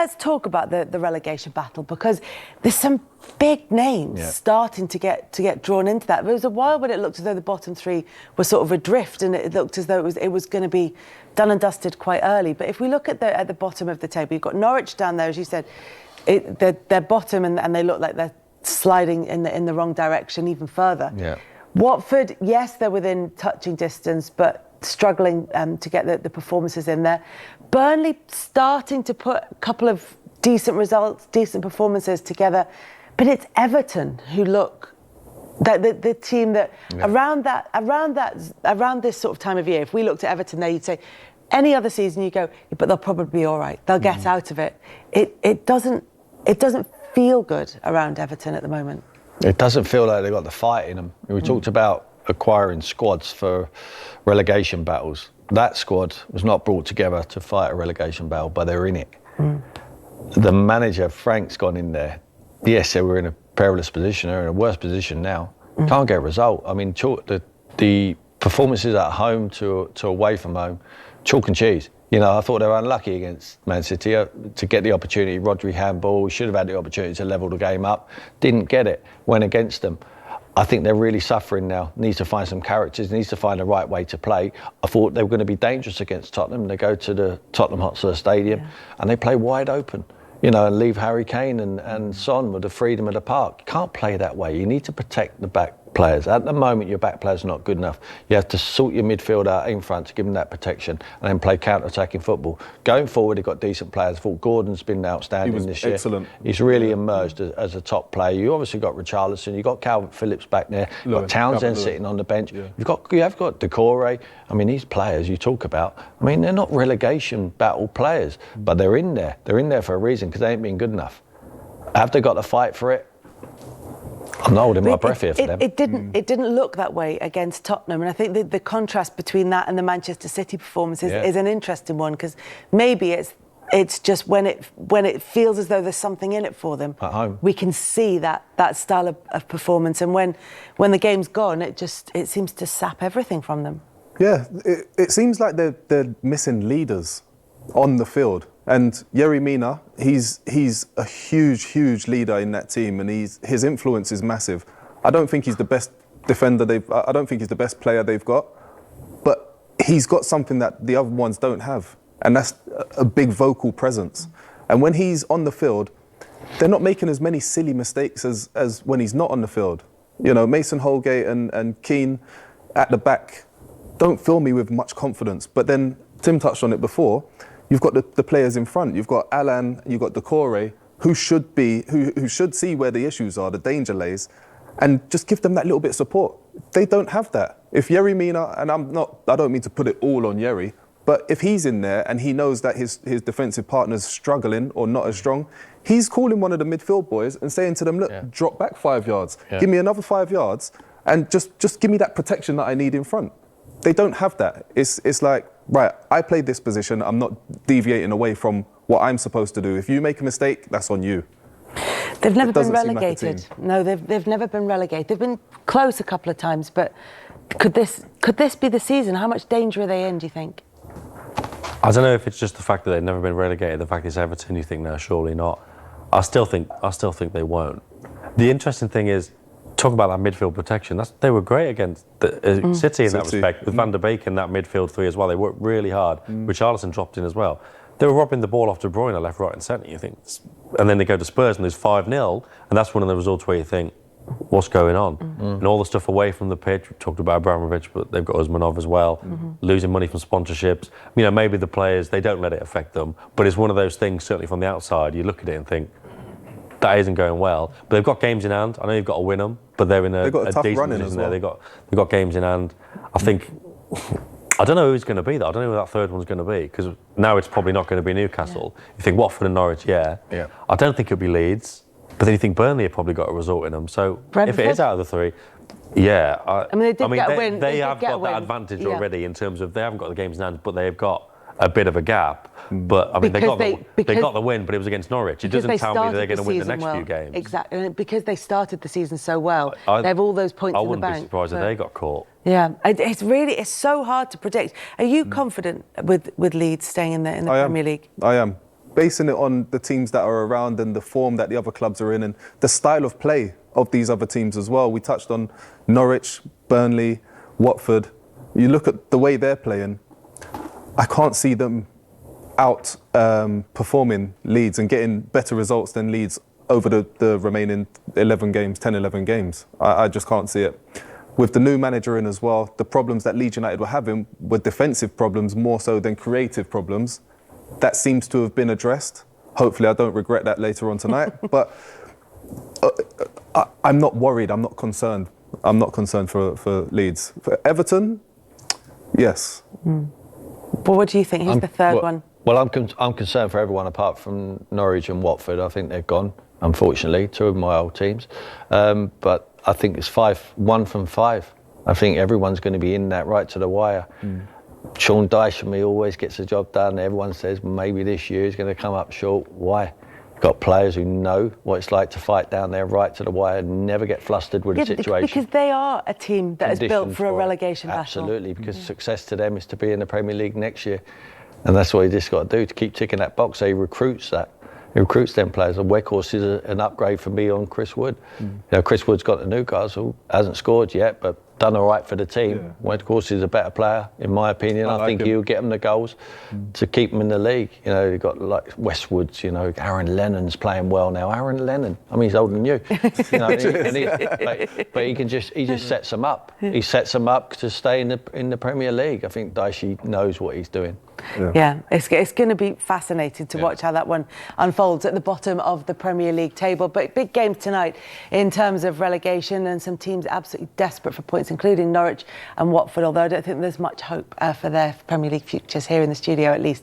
Let's talk about the relegation battle, because there's some big names starting to get drawn into that. There was a while when it looked as though the bottom three were sort of adrift, and it looked as though it was going to be done and dusted quite early. But if we look at the bottom of the table, you've got Norwich down there, as you said. They're bottom, and they look like they're sliding in the wrong direction even further. Yeah. Watford, yes, they're within touching distance, but struggling to get the performances in there. Burnley starting to put a couple of decent results, decent performances together, but it's Everton who look the team that around this sort of time of year. If we looked at Everton there, you'd say any other season you go, but they'll probably be all right. They'll get out of it. It doesn't feel good around Everton at the moment. It doesn't feel like they've got the fight in them. We talked about acquiring squads for relegation battles. That squad was not brought together to fight a relegation battle, but they're in it. The manager, Frank's gone in there. Yes, they were in a perilous position. They're in a worse position now. Can't get a result. I mean, the performances at home to away from home, chalk and cheese. You know, I thought they were unlucky against Man City to get the opportunity. Rodri handball, should have had the opportunity to level the game up. Didn't get it, went against them. I think they're really suffering now. Needs to find some characters, needs to find the right way to play. I thought they were going to be dangerous against Tottenham. They go to the Tottenham Hotspur Stadium and they play wide open, you know, and leave Harry Kane and Son with the freedom of the park. You can't play that way. You need to protect the back players. At the moment, your back players are not good enough. You have to sort your midfield out in front to give them that protection and then play counter-attacking football. Going forward, they've got decent players. I thought Gordon's been outstanding this year. Excellent. He's really emerged as a top player. You obviously got Richarlison, you've got Calvin Phillips back there, you've got Townsend sitting on the bench. You have got Decore. I mean, these players you talk about, I mean, they're not relegation battle players, but they're in there. They're in there for a reason, because they ain't been good enough. Have they got the fight for it? I'm not holding my breath here for them. It didn't look that way against Tottenham, and I think the contrast between that and the Manchester City performance is an interesting one, because maybe it's just when it feels as though there's something in it for them at home. We can see that style of performance, and when the game's gone, it seems to sap everything from them. Yeah, it seems like they're missing leaders on the field. And Yerry Mina, he's a huge leader in that team, and his influence is massive. I don't think he's the best defender I don't think he's the best player they've got, but he's got something that the other ones don't have, and that's a big vocal presence. And when he's on the field, they're not making as many silly mistakes as when he's not on the field. You know, Mason Holgate and Keane at the back don't fill me with much confidence. But then Tim touched on it before. You've got the players in front. You've got Alan, you've got Decore, who should see where the issues are, the danger lays, and just give them that little bit of support. They don't have that. If Yerry Mina, and I don't mean to put it all on Yerry, but if he's in there and he knows that his defensive partner's struggling or not as strong, he's calling one of the midfield boys and saying to them, look, drop back 5 yards, give me another 5 yards, and just give me that protection that I need in front. They don't have that. It's like, right, I played this position, I'm not deviating away from what I'm supposed to do. If you make a mistake, that's on you. They've never been relegated. No, they've never been relegated. They've been close a couple of times, but could this be the season? How much danger are they in, do you think? I don't know if it's just the fact that they've never been relegated, the fact it's Everton, you think, no, surely not. I still think they won't. The interesting thing is, talk about that midfield protection. They were great against City in that respect, with Van der Beek in that midfield three as well. They worked really hard. Richarlison dropped in as well. They were robbing the ball off De Bruyne left, right and centre, you think. And then they go to Spurs and there's 5-0, and that's one of the results where you think, what's going on? And all the stuff away from the pitch, we talked about Abramovich, but they've got Usmanov as well, losing money from sponsorships. You know, maybe the players, they don't let it affect them, but it's one of those things, certainly from the outside, you look at it and think, that isn't going well. But they've got games in hand. I know you've got to win them, but they're in a tough decent run in position as there. well. They've got games in hand. I think, I don't know who's going to be there. I don't know who that third one's going to be, because now it's probably not going to be Newcastle. You think Watford and Norwich, I don't think it'll be Leeds, but then you think Burnley have probably got a result in them. So if it is out of the three, I mean, they did get a win. They have got that advantage already in terms of they haven't got the games in hand, but they've got a bit of a gap. But I mean, they got the win, but it was against Norwich. It doesn't tell me they're going to win the next few games. Exactly, and because they started the season so well, they have all those points in the bank. I wouldn't be surprised if they got caught. Yeah, it's so hard to predict. Are you confident with Leeds staying in the Premier League? I am. basing it on the teams that are around and the form that the other clubs are in and the style of play of these other teams as well. We touched on Norwich, Burnley, Watford. You look at the way they're playing, I can't see them out performing Leeds and getting better results than Leeds over the remaining 11 games. I just can't see it. With the new manager in as well, the problems that Leeds United were having were defensive problems more so than creative problems. That seems to have been addressed. Hopefully I don't regret that later on tonight. But I'm not worried, I'm not concerned. I'm not concerned for Leeds. For Everton, yes. Well, what do you think? Who's the third one? Well, I'm concerned for everyone apart from Norwich and Watford. I think they're gone, unfortunately, two of my old teams. But I think it's 1 from 5. I think everyone's going to be in that right to the wire. Sean Dyche for me always gets the job done. Everyone says maybe this year he's going to come up short. Why? Got players who know what it's like to fight down there right to the wire, never get flustered with a situation. Because they are a team that is built for a relegation battle. Absolutely, because success to them is to be in the Premier League next year. And that's what he just got to do, to keep ticking that box. So he recruits that. He recruits them players. And Weghorst is an upgrade for me on Chris Wood. You know, Chris Wood's got to Newcastle, hasn't scored yet, but done all right for the team. Yeah. Weghorst is a better player, in my opinion. I think he'll get them the goals to keep them in the league. You know, you've got like Westwood's, you know, Aaron Lennon's playing well now. Aaron Lennon, I mean, he's older than you. You know, but he just sets them up. He sets them up to stay in the Premier League. I think Dyche knows what he's doing. Yeah, it's going to be fascinating to watch how that one unfolds at the bottom of the Premier League table. But big games tonight in terms of relegation, and some teams absolutely desperate for points, including Norwich and Watford, although I don't think there's much hope for their Premier League futures here in the studio, at least.